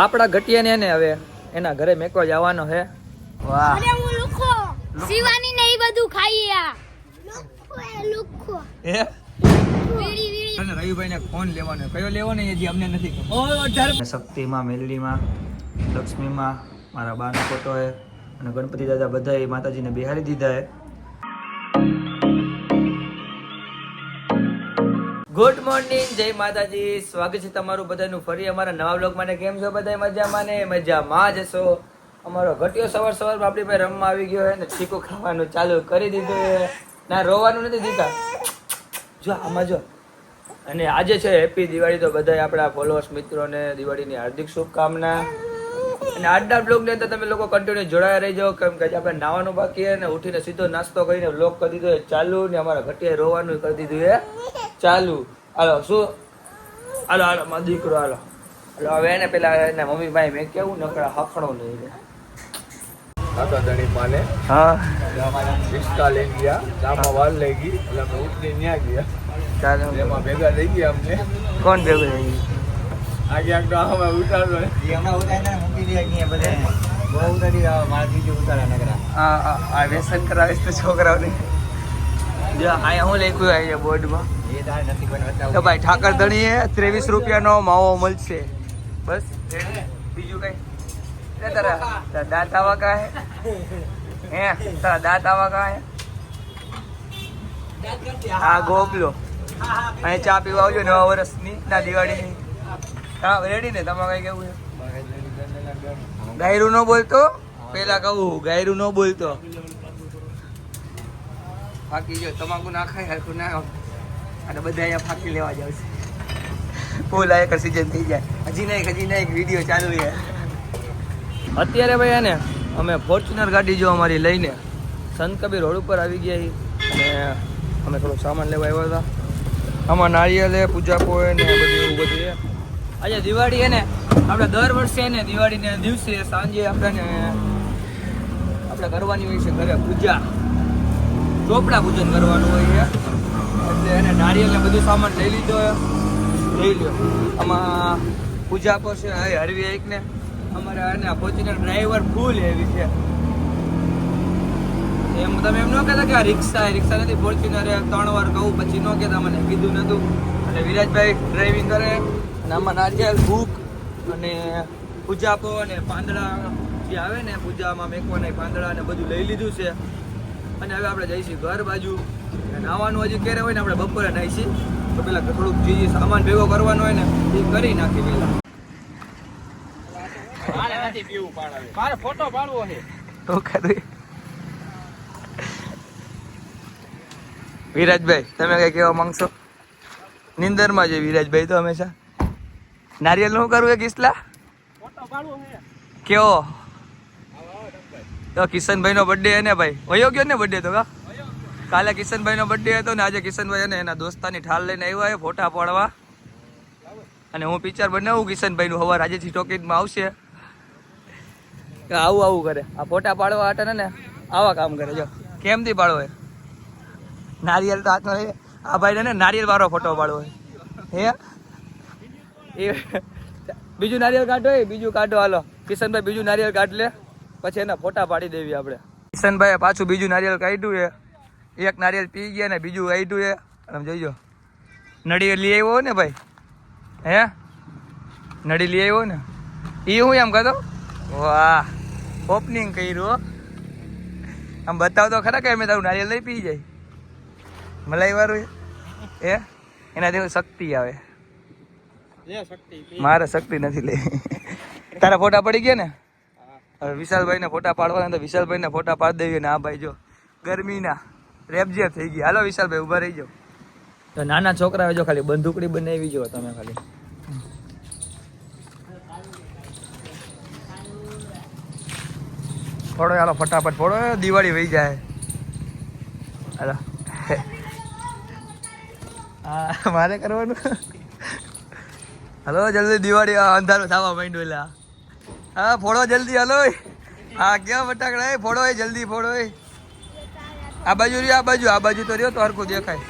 આપણા ઘટિયાને ને હવે એના ઘરે મેકવા જવાનો છે. વાહ અરે હું લુખો શિવાની ને ઈ બધું ખાઈએ આ લુખો હે વીડી વીડી અને રવિભાઈ ને ફોન લેવાનો કયો લેવાનો એ હજી અમને નથી ખબર. શક્તિમાં, મેલડીમાં, લક્ષ્મીમાં મારા બાનો ફોટો હે અને ગણપતિ દાદા બધાએ માતાજીને બિહારી દીધા હે. ગુડ મોર્નિંગ, જય માતાજી. સ્વાગત છે તમારું બધાનું ફરી અમારા નવા બ્લોગ માટે. કેમ છો બધા? મજામાં ને મજામાં જ હશો. અમારો ઘટિયો સવારમાં આપણી પાસે રમવા આવી ગયો હે ને ચીકુ ખાવાનું ચાલુ કરી દીધું હે. ના રોવાનું નથી દીકા, જો આમાં જો. અને આજે છે હેપી દિવાળી, તો બધા આપણા ફોલોઅર્સ મિત્રોને દિવાળીની હાર્દિક શુભકામના. અને આજના બ્લોગની અંદર તમે લોકો કન્ટિન્યુ જોડાયા રહી જાઓ, કેમ કે આપણે નાવાનું બાકી છે ને ઉઠીને સીધો નાસ્તો કરીને બ્લોગ કરી દીધો છે ચાલુ, ને અમારા ઘટિયાએ રોવાનું કરી દીધું છે ચાલુ. હાલો શું હાલો હાલો મારો દીકરો હાલો હાલો. હવે એને પેલા એના મમ્મી ભાઈ મેં કેવું નકરા હખણો નહીં કાકા ધણી પાને હા રિસ્કા લઈ ગયા, ચામાં વાર લઈ ગઈ એટલે અમે ઉઠી ન્યા ગયા. ચાલો એમાં ભેગા થઈ ગયા અમને. કોણ ભેગું થઈ આ ક્યાંક તો અમે ઉતારતો ને આ વ્યસન કરાવીશ તો છોકરાઓને. જો અહીંયા હું લખ્યું અહીંયા બોર્ડમાં તો ભાઈ ઠાકર ધણીએ 23 રૂપિયાનો માવો મળશે. બસ બીજું કઈ તારા દાંત આવા કા હે તારા દાંત આવા કા હે. હા ગોપલો અહીં ચા પીવા આવજો નવા વર્ષની ના દિવાળીની. હા રેડી ને તમારે કઈ કેવું છે? ગાયરું ન બોલતો, પેલા કહું ગાયરું ન બોલતો. ફાકી જો તમાકુ ના ખાય હરખું ના અને બધા અહીંયા ફાકી લેવા જાવ છે. ફૂલ આ એક સીઝન થઈ જાય. હજી નહીં વિડીયો ચાલુ છે અત્યારે ભાઈ. આને અમે ફોર્ચ્યુનર ગાડી જો અમારી લઈને સંત કબીર રોડ ઉપર આવી ગયા છીએ અને અમે થોડોક સામાન લેવા આવ્યા હતા. આમાં નારિયેળ પૂજા પોય ને બધું એવું બધું છે. આજે દિવાળી છે ને આપણે દર વર્ષે ને દિવાળીના દિવસે સાંજે આપણે કરવાની હોય છે ઘરે પૂજા, ચોપડા પૂજન કરવાનું હોય છે. એટલે એને નારિયેળ ને બધું સામાન લઈ લીધો, લઈ લ્યો. આમાં પૂજા પર છે હરવી એક ને અમારા એને ફોર્ચ્યુનર ડ્રાઈવર ફૂલ એવી છે. એમ તમે એમ ન કહેતા કે આ રિક્ષા નથી, ફોર્ચ્યુનર 3 વાર કહું પછી ન કહેતા, મને કીધું નતું. અને વિરાજભાઈ ડ્રાઇવિંગ કરે અને આમાં નારિયેળ ભૂખ અને પૂજાપો અને પાંદડા જે આવે ને પૂજામાં મેકવાના પાંદડા ને બધું લઈ લીધું છે. અને હવે આપણે જઈશું ઘર બાજુ. નાવાનું હજી ક્યારે હોય ને આપણે બપોરે નાહીશું, તો પેલા થોડુંક જે સામાન ભેગો કરવાનો હોય ને એ કરી નાખી પેલા. મારે ફોટો પાડવો છે. તો ખરું વિરાજભાઈ તમે કઈ કહેવા માંગશો? નિંદરમાં છે વિરાજભાઈ તો હંમેશા. નારિયેલ નું કરવું કિસલા ફોટો પાડવો છે કેવો? તો કિશનભાઈ નો બર્થડે હે ને ભાઈ, વયો ગયો ને બર્થડે તો કા કાલે કિશનભાઈ નો બર્થડે હતો ને આજે કિશનભાઈ અને એના દોસ્તાની ઠાલ લઈને આવ્યા છે ફોટા પાડવા. અને હું પિક્ચર બનાવું કિશનભાઈ નું હવાર આજેથી ટોકીજમાં આવશે. આવું કરે આ ફોટા પાડવા માટે ને આવા કામ કરે. જો કેમથી પાડવો હોય? નારિયેલ તો હાથમાં લઈ. આ ભાઈ ને નારિયેલ વાળો ફોટો પાડવો હોય હે એ બીજું નારિયેળ કાઢો, બીજું કાઢો. હાલો કિશનભાઈ બીજું નારિયેળ કાઢ લે, પછી એના ફોટા પાડી દેવી આપણે. કિશનભાઈ પાછું બીજું નારિયેળ કાઢ્યું છે. એક નારિયેળ પી ગયા ને બીજું કાઢ્યું છે. તમે જોઈજો નળી લઈ આવ્યો ને ભાઈ, હે નળી લઈ આવ્યો ને એ હું એમ કહેતો. વાહ ઓપનિંગ કર્યું. આમ બતાવતો ખરા કે મેં તારું નારિયેળ લઈ પી જાય મલાઈ વાળું એ એનાથી શક્તિ આવે. મારે શક્તિ નથી લે. તારા ફોટા પડી ગયા ને? હવે વિશાલભાઈ ને ફોટા પાડવાના તો વિશાલભાઈ ને ફોટા પાડી દેવી ને આ ભાઈ જો ગરમીના રેબજેબ થઈ ગયા. હાલો વિશાલભાઈ ઉભા રહી જાઓ. તો નાના છોકરા જો ખાલી બંદૂકડી બનાવી જો તમે ખાલી. ફોડો હાલો ફટાફટ ફોડો, દિવાળી વહી જાય. હાલો હા મારે કરવાનું. હલો જલ્દી દિવાળી અંધારું થવા માંડ્યું એટલે હા ફોડો જલ્દી. હલો હા ક્યાં ફટાકડા ફોડો જલ્દી ફોડો. આ બાજુ રહ્યો, આ બાજુ તો રહ્યો તો હરખું દેખાય.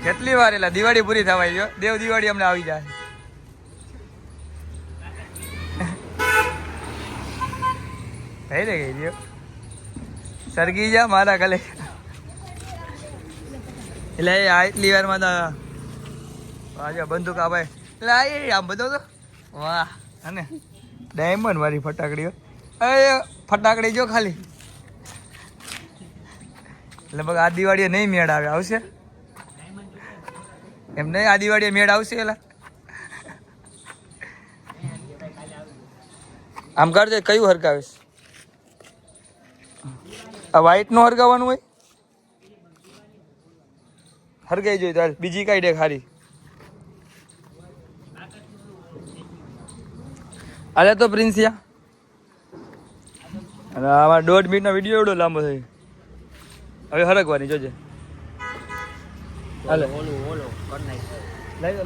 કેટલી વાર એટલે દિવાળી પૂરી થવાય જો દેવ દિવાળી અમને આવી જાય. થઈ રે ગઈ રહ્યો સરગી જા મારા કલે એટલે આટલી વારમાં તો આજે બંદૂક આ ભાઈ એટલે આ આમ બધો તો વાહ અને ડાયમંડ વાળી ફટાકડીઓ અરે ફટાકડી જો ખાલી લગભગ આ દિવાળીએ નહીં મેળ આવે આવશે એમ નહીં આ દિવાળીએ મેળ આવશે એલા આમ કરજે કયું હરગાવીશ આ વ્હાઈટ નું હરગાવાનું હોય હરગાઈ જોઈ તાર બીજી કઈ દે ખારી અરે તો પ્રિન્સિયા અને આમાં 1.5 મિનિટનો વિડીયો એવડો લાંબો થઈ હવે હરગવાની જોજે હાલે ઓલો કર નાખ લઈ લો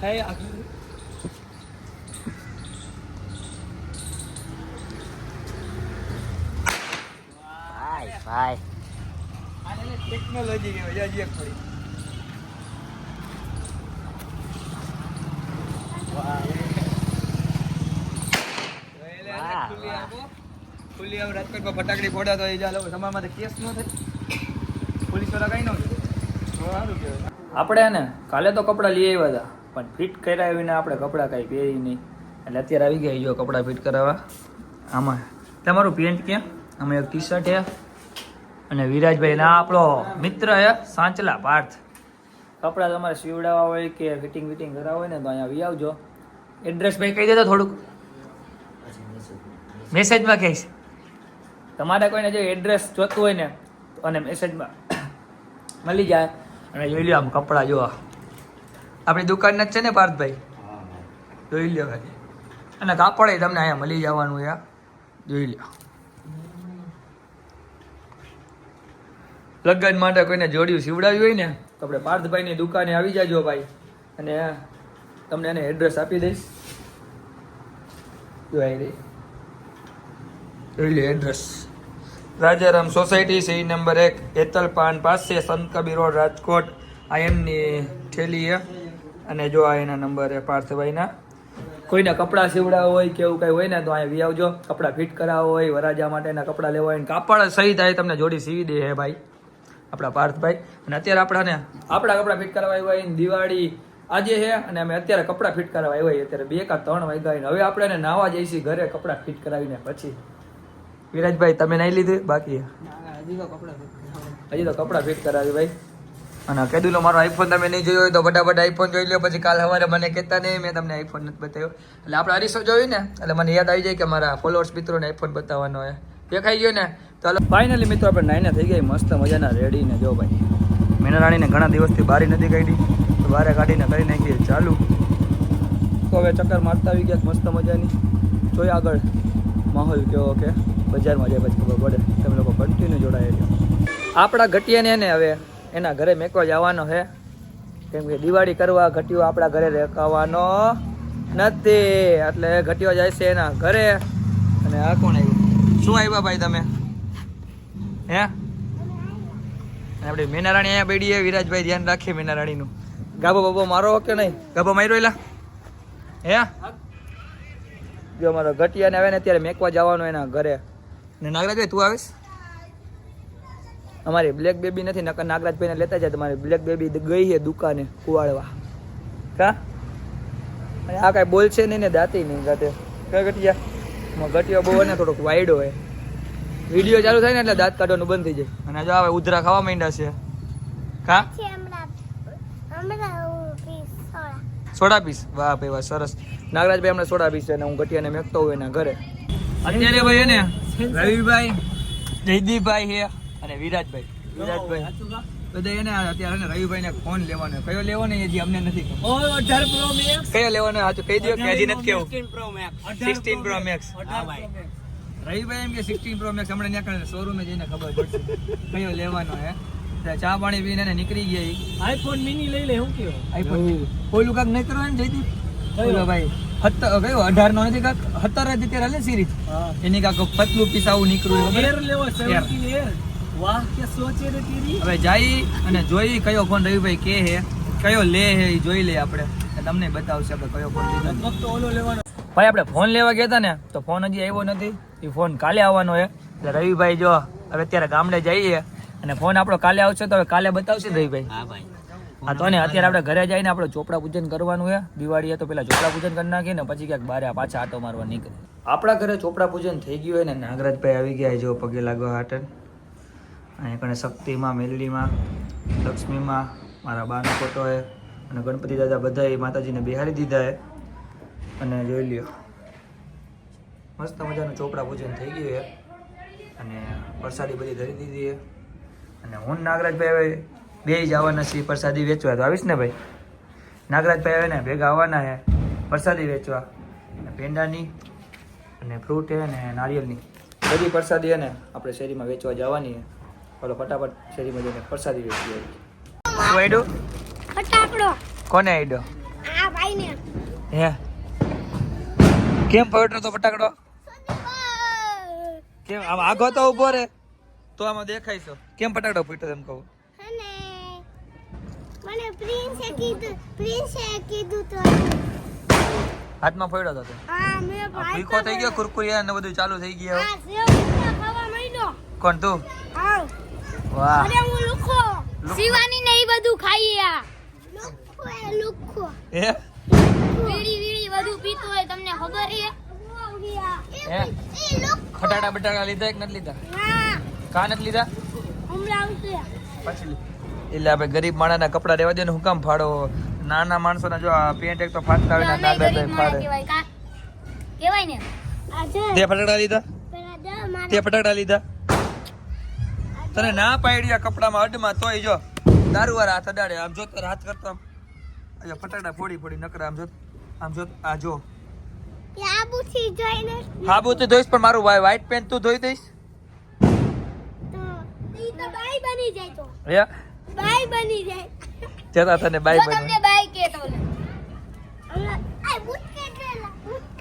હે ભાઈ આને ટેકનોલોજી કહેવાય હજી એક પડી ખુલ્લી આમ રાજકોટમાં ફટાકડી ફોડા તો એ ચાલો તમારામાં કેસ ન થાય પોલીસ વાળા કઈ ન સારું કહેવાય આપણે ને કાલે તો કપડાં લઈ આવ્યા હતા પણ ફિટ કરાવીને આપણે કપડાં કાંઈ પહેરી નહીં એટલે અત્યારે આવી ગયા જો કપડાં ફિટ કરાવવા આમાં તમારું પેન્ટ ક્યાં આમાં એક ટી શર્ટ છે અને વિરાજભાઈ ના આપણો મિત્ર છે સાંચલા પાર્થ કપડાં તમારે સીવડાવવા હોય કે ફિટિંગ કરાવવા હોય ને તો અહીંયા આવી આવજો એડ્રેસ ભાઈ કહી દેતો થોડુંક મેસેજમાં કહીશ તમારે કોઈને જો એડ્રેસ જોતું હોય ને અને મેસેજમાં મળી જાય અને જોઈ લો આમ કપડાં જોવા આપણી દુકાનના જ છે ને પાર્થભાઈ જોઈ લો ખાલી અને કાપડ તમને અહીંયા મળી જવાનું યાર જોઈ લો લગ્ન માટે કોઈને જોડિયું સીવડાવ્યું હોય ને તો આપણે પાર્થભાઈની દુકાને આવી જાજો ભાઈ અને તમને એને એડ્રેસ આપી દઈશ જોઈ લે address Rajaram society C number 1 એતલ પાન પાસે સંત કબીર રોડ રાજકોટ આ એમની ઠેલી છે અને જો આ એના નંબર છે પાર્થભાઈના કોઈને કપડાં સીવડાવવા હોય કે એવું કંઈ હોય ને તો અહીંયા વી આવજો કપડાં ફિટ કરાવવા હોય વરાજા માટેના કપડાં લેવા હોય ને કાપડ સહી થાય તમને જોડી સીવી દે હે ભાઈ આપણા પાર્થભાઈ અને અત્યારે આપણા કપડાં ફિટ કરાવવા આવ્યા હોય દિવાળી આજે છે અને અમે અત્યારે કપડાં ફિટ કરાવવા આવ્યા અત્યારે 2 કે 3 વાગ્યા હવે આપણે એને નાવા જઈશું ઘરે કપડાં ફિટ કરાવીને પછી વિરાજભાઈ તમે નહીં લીધું બાકી હજી તો કપડાં ફિટ કરાવી ભાઈ અને કીધું લો મારો આઈફોન તમે નહીં જોયો હોય તો ફટાફટ આઈફોન જોઈ લો પછી કાલ સવારે મને કહેતા નહીં મેં તમને આઈફોન નથી બતાવ્યો એટલે આપણે હરીશો જોયું ને એટલે મને યાદ આવી જાય કે મારા ફોલોઅર્સ મિત્રોને આઈફોન બતાવવાનો હોય દેખાઈ ગયો ને તો ફાઇનલી મિત્રો આપણે નાઈને થઈ ગઈ મસ્ત મજાના રેડી ને જો ભાઈ મેનારાણીને ઘણા દિવસથી બારી નથી કાઢી તો બારે કાઢીને કરી નાખીએ ચાલુ તો હવે ચક્કર મારતા આવી ગયા મસ્ત મજાની જોઈએ આગળ માહોલ કેવો કે બજારમાં જાય પછી ખબર પડે તમે લોકો કન્ટિન્યુ જોડાયેલા આપણા ઘટિયાને એને હવે એના ઘરે મેકવા જવાનો છે કેમ કે દિવાળી કરવા ઘટિયો આપણા ઘરે રેકાવાનો નથી એટલે ઘટિયો જાય છે એના ઘરે અને આ કોણ આવ્યું શું આવ્યા ભાઈ તમે હે આપણી મીનારાણી અહીંયા બેડીએ વિરાજભાઈ ધ્યાન રાખીએ મીનારાણીનું ગાભો બાબો મારો કે નહીં ગાભો માર્યો એલા હે જો અમારો ઘટિયાને આવે ને અત્યારે મેકવા જવાનો એના ઘરે ને નાગરાજભાઈ તું આવીશ અમારી બ્લેક બેબી નથી નકર નાગરાજભાઈને લેતા જાય તમારી બ્લેક બેબી ગઈ છે દુકાને કુવાડવા કા અને આ કાંઈ બોલ છે નહીં ને દાતી નહીં ગાતે કઈ ઘટિયા ઘટિયો બહુ ને થોડોક વાયડો હોય વિડીયો ચાલુ થાય ને એટલે દાંત કાઢવાનું બંધ થઈ જાય અને જો આવે ઉધરા ખાવા માંડ્યા છે કા સોડા પીસ વાહ ભાઈ વાહ સરસ નાગરાજભાઈ હમણાં સોડા પીસ છે અને હું ઘટિયાને મેકતો હોય એના ઘરે અત્યારે ભાઈ એને રવિભાઈ જયદીપભાઈ છે અને વિરાજભાઈ બધા એને અત્યારે રવિભાઈ ને ફોન લેવાનો કયો લેવાનો એ હજી અમને નથી કયો લેવાનો સાચું કહી દો કે હજી નથી કેવું 16 Pro Max રવિભાઈ એમ કે 16 Pro Max હમણાં ત્યાં શોરૂમે જઈને ખબર પડશે કયો લેવાનો હે ચા પાણી પીને નીકળી ગયા આઈફોન મિની લઈ લે હું કયો આઈફોન કોઈલું કાક નહીં કરવાનું જયદીપ બોલો ભાઈ કયો 18 નો નથી કાક 17 જ અત્યારે હાલે સિરીઝ એની કાક પતલું પીસાવું નીકળ્યું વાહ કે સોચે રે તેરી હવે જઈ અને જોઈ કયો ફોન રવિભાઈ કે હે કયો લે હે એ જોઈ લે આપણે તમને બતાવશે આપણે કયો ફોન લીધો ફક્ત ઓલો લેવાનો ભાઈ આપણે ફોન લેવા ગયા હતા ને તો ફોન હજી આવ્યો નથી એ ફોન કાલે આવવાનો છે એટલે રવિભાઈ જો હવે અત્યારે ગામડે જઈએ અને ફોન આપણો કાલે આવશે તો હવે કાલે બતાવશે ને રવિભાઈ હા ભાઈ હા તો ને અત્યારે આપણે ઘરે જઈને આપણે ચોપડા પૂજન કરવાનું છે દિવાળી તો પેલા ચોપડા પૂજન કરી નાખીએ ને પછી ક્યાંક બારે પાછા આટો મારવા નીકળે આપણા ઘરે ચોપડા પૂજન થઈ ગયું હોય ને નાગરાજભાઈ આવી ગયા જો પગે લાગવા હાટન અને કણે શક્તિમાં મેલડીમાં લક્ષ્મીમાં મારા બાનો ફોટો છે અને ગણપતિ દાદા બધા માતાજીને બિહારી દીધા છે અને જોઈ લ્યો મસ્ત મજાનું ચોપડા પૂજન થઈ ગયું છે અને પ્રસાદી બધી ધરી દીધી છે અને હું નાગરાજભાઈ હવે બે જવાના છીએ પ્રસાદી વેચવા તો આવીશ ને ભાઈ નાગરાજભાઈ આવે ને ભેગા આવવાના છે પ્રસાદી વેચવા અને પેંડાની અને ફ્રૂટ છે ને નારિયેળની બધી પ્રસાદી છે ને આપણે શેરીમાં વેચવા જવાની છે ચાલો ફટાફટ શેરીમાં જઈને પ્રસાદી વેચી આવી ફટાકડો કોને આઈડો આ ભાઈને હે કેમ પડ્યો તો ફટાકડો કેમ આમ આગો તો ઉભો રે તો આમાં દેખાય છો કેમ ફટાકડો ફૂટ્યો એમ કહું અને મને પ્રિન્સે કીધું તો હાથમાં પડ્યો તો તે આ મે ભીખો થઈ ગયો કુરકુરિયા ને બધું ચાલુ થઈ ગયું આ સેવ ખાવા માંડ્યો કોણ તું આવ વાહ અરે હું લુખો શિવાની ને ઈ બધું ખાઈએ આ લુખો હે વીડી બધું પીતો હોય તમને ખબર છે હે ફટાકડા બટાકા લીધા કે નથી લીધા હા કા નથી લીધા હમણાં આવશે પછી એટલે આપણે ગરીબ માણસના કપડા રહેવા દે ને હું કામ ફાડો નાના માણસોના જો આ પેન્ટ એક તો ફાટતા હોય ને નાગરાજભાઈ ફાડે કેવાય ને આ છે તે ફટાકડા લીધા પેલા દે મારે તે ફટાકડા લીધા તને ના પાડ્યા કપડામાં અડમાં તોય જો દારૂ વાળા હાથ અડાડે આમ જો તારા હાથ કરતો આમ ફટાકડા ફોડી નકરા આમ જો આ જો આબુથી જોઈને હા બુ તું ધોઈશ પણ મારું વ્હાઈટ પેન્ટ તું ધોઈ દઈશ તો ઈ તો બાઈ બની જાય તો હે બાઈ બની જાય જતા તને બાય જો બને તમને